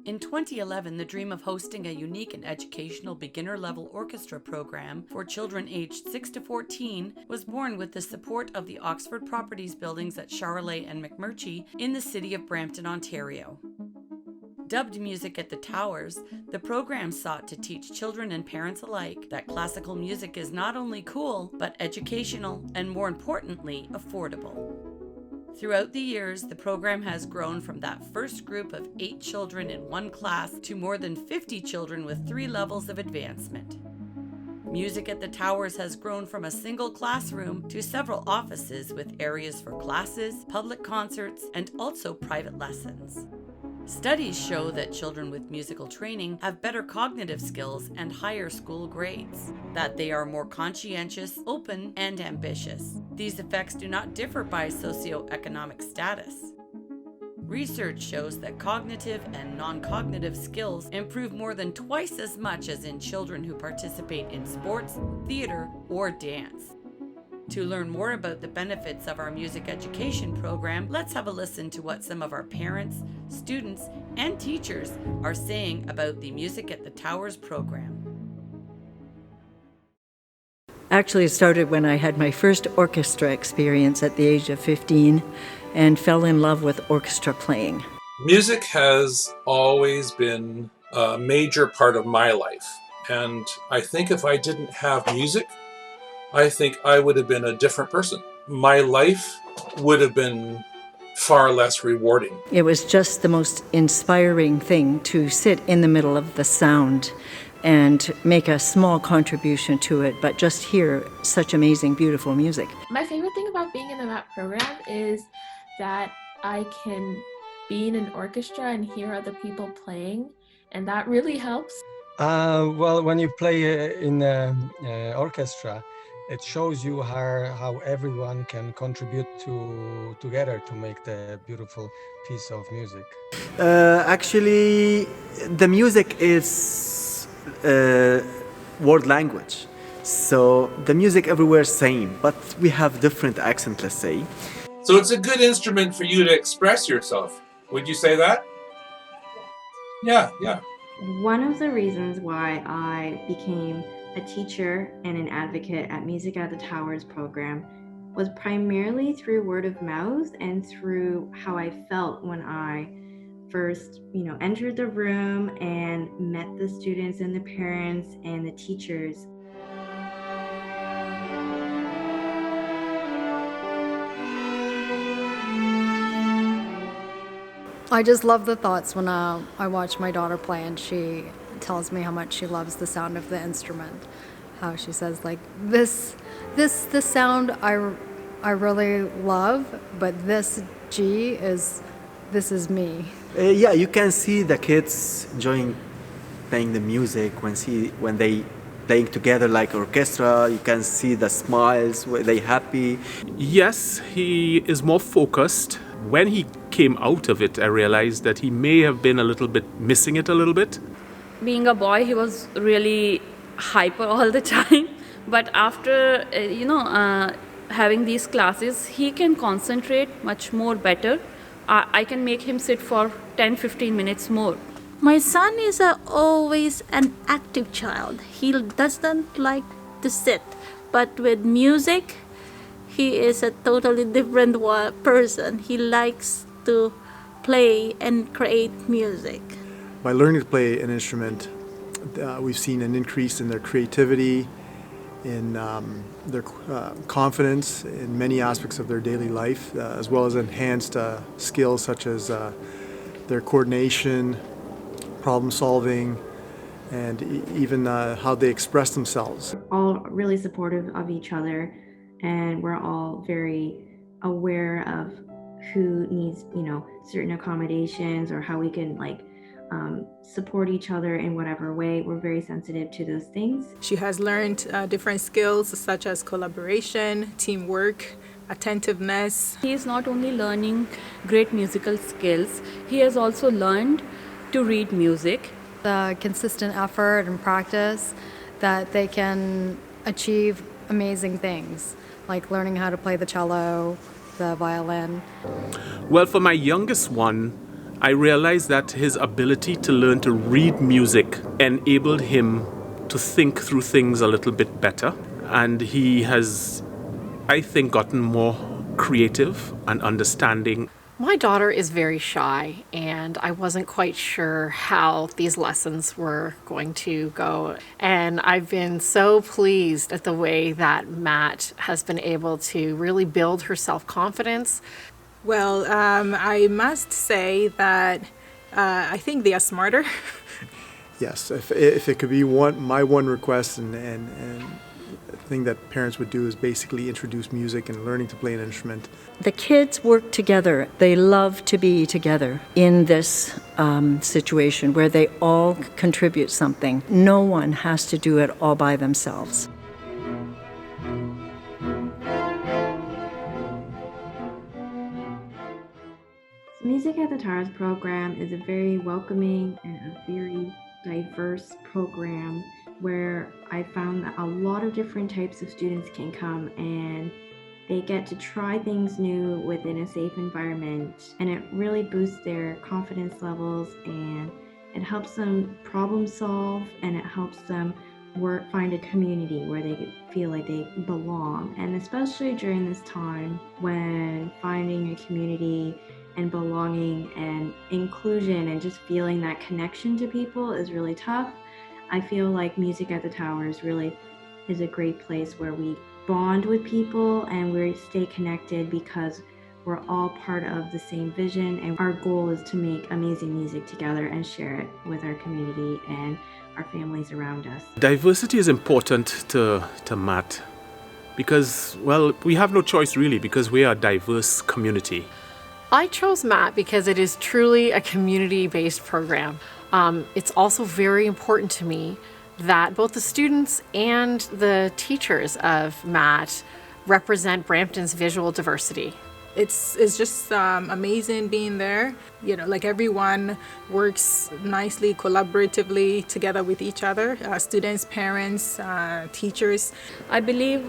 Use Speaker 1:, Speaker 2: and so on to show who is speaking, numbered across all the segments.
Speaker 1: In 2011, the dream of hosting a unique and educational beginner-level orchestra program for children aged 6 to 14 was born with the support of the Oxford Properties buildings at Charolais and McMurtry in the city of Brampton, Ontario. Dubbed Music at the Towers, the program sought to teach children and parents alike that classical music is not only cool, but educational and, more importantly, affordable. Throughout the years, the program has grown from that first group of 8 children in one class to more than 50 children with 3 levels of advancement. Music at the Towers has grown from a single classroom to several offices with areas for classes, public concerts, and also private lessons. Studies show that children with musical training have better cognitive skills and higher school grades, that they are more conscientious, open, and ambitious. These effects do not differ by socioeconomic status. Research shows that cognitive and non-cognitive skills improve more than twice as much as in children who participate in sports, theater, or dance. To learn more about the benefits of our music education program, let's have a listen to what some of our parents, students, and teachers are saying about the Music at the Towers program.
Speaker 2: Actually, it started when I had my first orchestra experience at the age of 15 and fell in love with orchestra playing.
Speaker 3: Music has always been a major part of my life, and I think if I didn't have music, I think I would have been a different person. My life would have been far less rewarding.
Speaker 2: It was just the most inspiring thing to sit in the middle of the sound and make a small contribution to it, but just hear such amazing, beautiful music.
Speaker 4: My favorite thing about being in the MAP program is that I can be in an orchestra and hear other people playing, and that really helps.
Speaker 5: Well, when you play in orchestra, it shows you how everyone can contribute together to make the beautiful piece of music.
Speaker 6: Actually, the music is world language. So the music everywhere is same, but we have different accent, let's say.
Speaker 3: So it's a good instrument for you to express yourself. Would you say that? Yeah.
Speaker 7: One of the reasons why I became a teacher and an advocate at Music at the Towers program was primarily through word of mouth and through how I felt when I first, entered the room and met the students and the parents and the teachers.
Speaker 8: I just love the thoughts when I watch my daughter play and she tells me how much she loves the sound of the instrument. How she says this sound I really love, but this is me.
Speaker 6: Yeah, you can see the kids enjoying playing the music when they playing together like orchestra. You can see the smiles, they happy.
Speaker 9: Yes, he is more focused. When he came out of it, I realized that he may have been a little bit missing it a little bit.
Speaker 10: Being a boy, he was really hyper all the time. But after, having these classes, he can concentrate much more better. I can make him sit for 10-15 minutes more.
Speaker 11: My son is always an active child. He doesn't like to sit. But with music, he is a totally different person. He likes to play and create music.
Speaker 12: By learning to play an instrument, we've seen an increase in their creativity, in their confidence in many aspects of their daily life, as well as enhanced skills such as their coordination, problem solving, and even how they express themselves.
Speaker 7: All really supportive of each other, and we're all very aware of who needs, certain accommodations or how we can support each other in whatever way. We're very sensitive to those things.
Speaker 13: She has learned different skills such as collaboration, teamwork, attentiveness.
Speaker 10: He is not only learning great musical skills, he has also learned to read music.
Speaker 8: The consistent effort and practice that they can achieve amazing things, like learning how to play the cello, the violin.
Speaker 9: Well, for my youngest one, I realized that his ability to learn to read music enabled him to think through things a little bit better. And he has, I think, gotten more creative and understanding.
Speaker 14: My daughter is very shy, and I wasn't quite sure how these lessons were going to go. And I've been so pleased at the way that Matt has been able to really build her self-confidence.
Speaker 13: Well, I must say that I think they are smarter.
Speaker 12: Yes, if it could be my one request and thing that parents would do is basically introduce music and learning to play an instrument.
Speaker 2: The kids work together. They love to be together in this situation where they all contribute something. No one has to do it all by themselves.
Speaker 7: Music at the Towers program is a very welcoming and a very diverse program where I found that a lot of different types of students can come and they get to try things new within a safe environment, and it really boosts their confidence levels and it helps them problem solve, and it helps them find a community where they feel like they belong. And especially during this time when finding a community and belonging and inclusion and just feeling that connection to people is really tough, I feel like Music at the Towers really is a great place where we bond with people and we stay connected because we're all part of the same vision, and our goal is to make amazing music together and share it with our community and our families around us.
Speaker 9: Diversity is important to Matt because, well, we have no choice really because we are a diverse community.
Speaker 14: I chose Matt because it is truly a community-based program. It's also very important to me that both the students and the teachers of Matt represent Brampton's visual diversity.
Speaker 13: It's just amazing being there. You know, like everyone works nicely, collaboratively together with each other, students, parents, teachers.
Speaker 10: I believe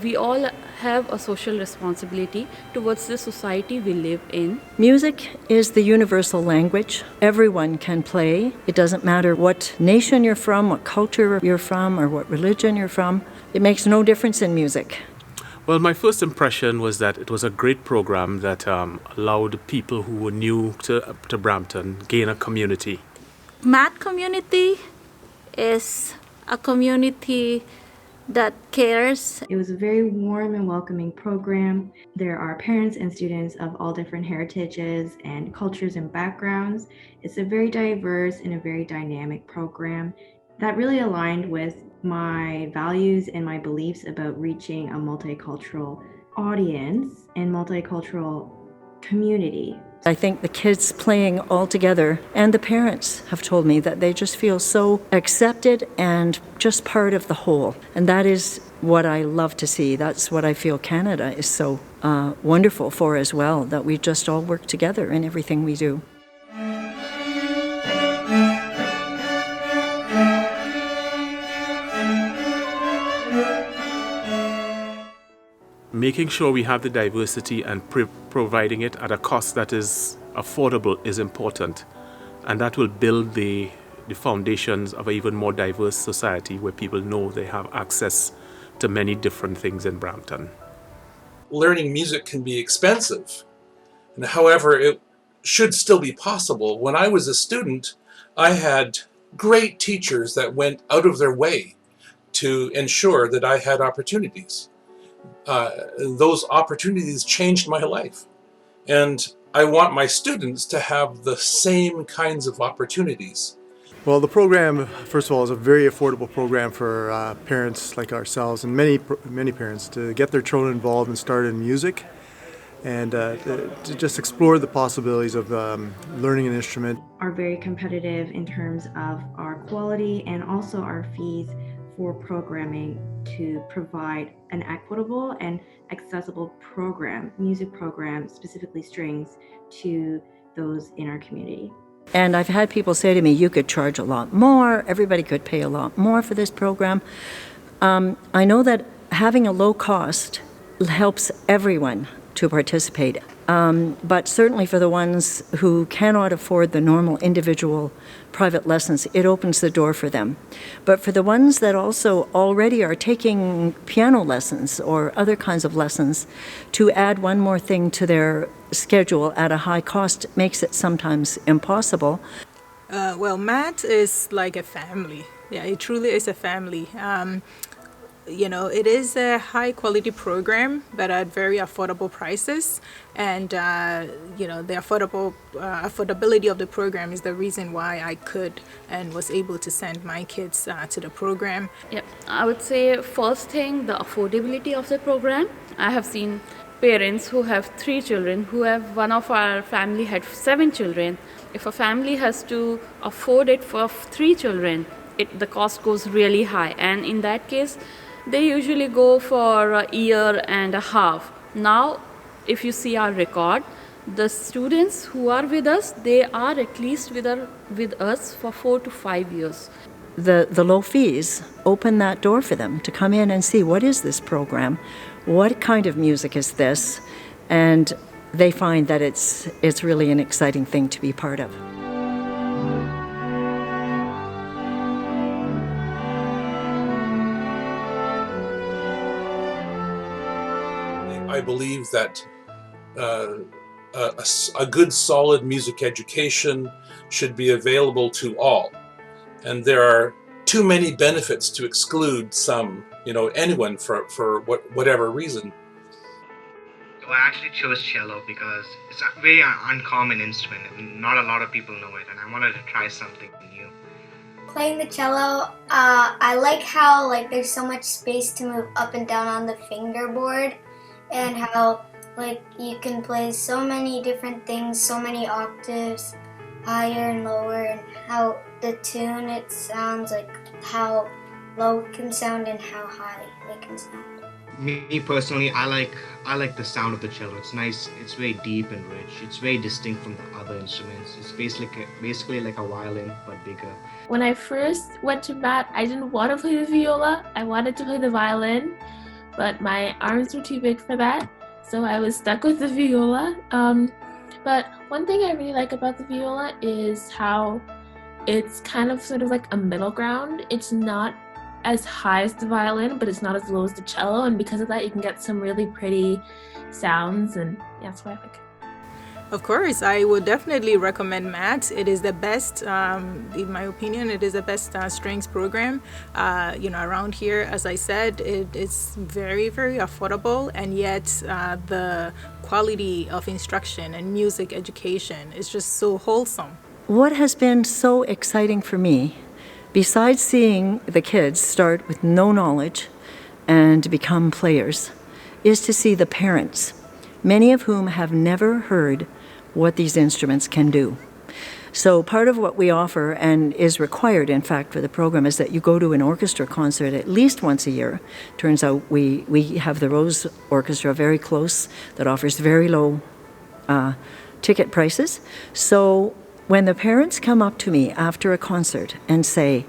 Speaker 10: we all have a social responsibility towards the society we live in.
Speaker 2: Music is the universal language. Everyone can play. It doesn't matter what nation you're from, what culture you're from, or what religion you're from. It makes no difference in music.
Speaker 9: Well, my first impression was that it was a great program that allowed people who were new to Brampton gain a community.
Speaker 11: Matt community is a community that cares.
Speaker 7: It was a very warm and welcoming program. There are parents and students of all different heritages and cultures and backgrounds. It's a very diverse and a very dynamic program that really aligned with my values and my beliefs about reaching a multicultural audience and multicultural community.
Speaker 2: I think the kids playing all together and the parents have told me that they just feel so accepted and just part of the whole. And that is what I love to see. That's what I feel Canada is so wonderful for as well, that we just all work together in everything we do.
Speaker 9: Making sure we have the diversity and providing it at a cost that is affordable is important. And that will build the foundations of an even more diverse society where people know they have access to many different things in Brampton.
Speaker 3: Learning music can be expensive. And however, it should still be possible. When I was a student, I had great teachers that went out of their way to ensure that I had opportunities. Those opportunities changed my life. And I want my students to have the same kinds of opportunities.
Speaker 12: Well, the program, first of all, is a very affordable program for parents like ourselves and many parents to get their children involved and started in music and to just explore the possibilities of learning an instrument.
Speaker 7: Are very competitive in terms of our quality and also our fees for programming to provide an equitable and accessible program, music program, specifically strings, to those in our community.
Speaker 2: And I've had people say to me, you could charge a lot more, everybody could pay a lot more for this program. I know that having a low cost helps everyone to participate. But certainly for the ones who cannot afford the normal individual private lessons, it opens the door for them. But for the ones that also already are taking piano lessons or other kinds of lessons, to add one more thing to their schedule at a high cost makes it sometimes impossible.
Speaker 13: Well, Matt is like a family. Yeah, it truly is a family. It is a high quality program, but at very affordable prices. And, the affordability of the program is the reason why I could and was able to send my kids to the program.
Speaker 10: Yeah, I would say first thing, the affordability of the program. I have seen parents who have 3 children, one of our family had 7 children. If a family has to afford it for 3 children, the cost goes really high. And in that case, they usually go for a year and a half. Now, if you see our record, the students who are with us, they are at least with us for 4 to 5 years.
Speaker 2: The low fees open that door for them to come in and see, what is this program? What kind of music is this? And they find that it's really an exciting thing to be part of.
Speaker 3: I believe that a good, solid music education should be available to all. And there are too many benefits to exclude anyone for whatever reason.
Speaker 15: So I actually chose cello because it's a very uncommon instrument and not a lot of people know it, and I wanted to try something new.
Speaker 16: Playing the cello, I like how there's so much space to move up and down on the fingerboard, and how you can play so many different things, so many octaves, higher and lower, and how the tune, it sounds like how low it can sound and how high it can sound.
Speaker 15: Me personally, I like the sound of the cello. It's nice. It's very deep and rich. It's very distinct from the other instruments. It's basically like a violin but bigger.
Speaker 4: When I first went to Matt, I didn't want to play the viola. I wanted to play the violin, but my arms were too big for that, so I was stuck with the viola. But one thing I really like about the viola is how it's kind of sort of like a middle ground. It's not as high as the violin, but it's not as low as the cello, and because of that you can get some really pretty sounds, and that's why I like it.
Speaker 13: Of course, I would definitely recommend Matt. It is the best, in my opinion, it is the best strings program, around here. As I said, it is very, very affordable, and yet the quality of instruction and music education is just so wholesome.
Speaker 2: What has been so exciting for me, besides seeing the kids start with no knowledge and become players, is to see the parents, many of whom have never heard what these instruments can do. So part of what we offer, and is required in fact for the program, is that you go to an orchestra concert at least once a year. Turns out we have the Rose Orchestra very close that offers very low ticket prices. So when the parents come up to me after a concert and say,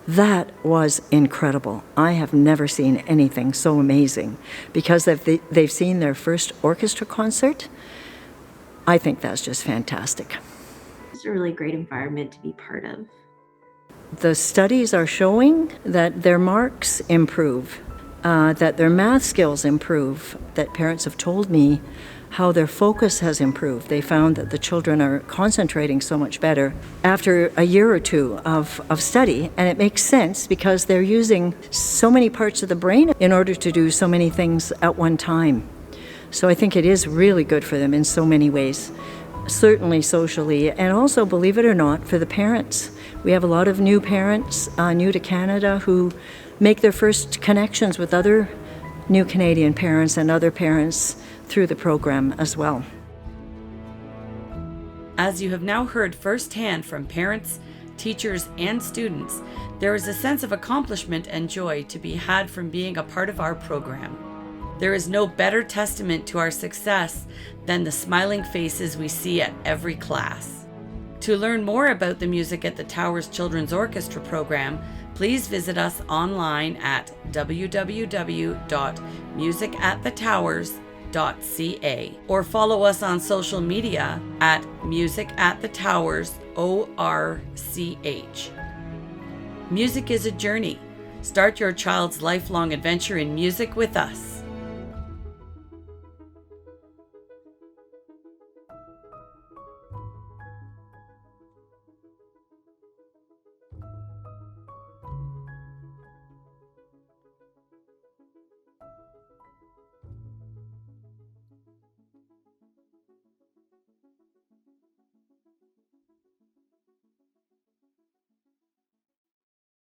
Speaker 2: "That was incredible. I have never seen anything so amazing," because they've seen their first orchestra concert, I think that's just fantastic.
Speaker 7: It's a really great environment to be part of.
Speaker 2: The studies are showing that their marks improve, that their math skills improve, that parents have told me how their focus has improved. They found that the children are concentrating so much better after a year or two of study, and it makes sense because they're using so many parts of the brain in order to do so many things at one time. So I think it is really good for them in so many ways, certainly socially, and also, believe it or not, for the parents. We have a lot of new parents, new to Canada, who make their first connections with other new Canadian parents and other parents through the program as well.
Speaker 1: As you have now heard firsthand from parents, teachers, and students, there is a sense of accomplishment and joy to be had from being a part of our program. There is no better testament to our success than the smiling faces we see at every class. To learn more about the Music at the Towers Children's Orchestra program, please visit us online at www.musicatthetowers.com. music@thetowers.ca or follow us on social media at music@thetowers ORCH. Music is a journey. Start your child's lifelong adventure in music with us.